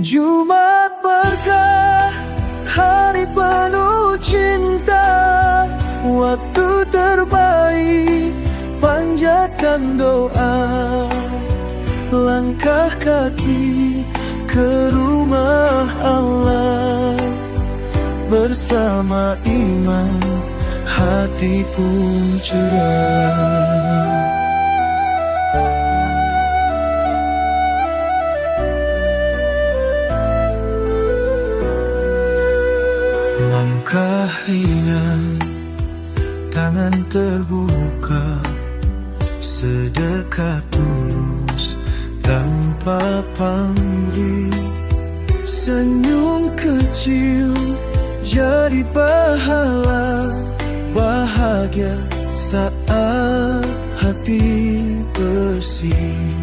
Jumat berkah, hari penuh cinta, waktu terbaik, panjatkan doa. Langkah kaki ke rumah Allah, bersama iman, hati pun cerah. Langkah ringan, tangan terbuka, sedekah tulus tanpa pamrih. Senyum kecil jadi pahala, bahagia saat hati bersih.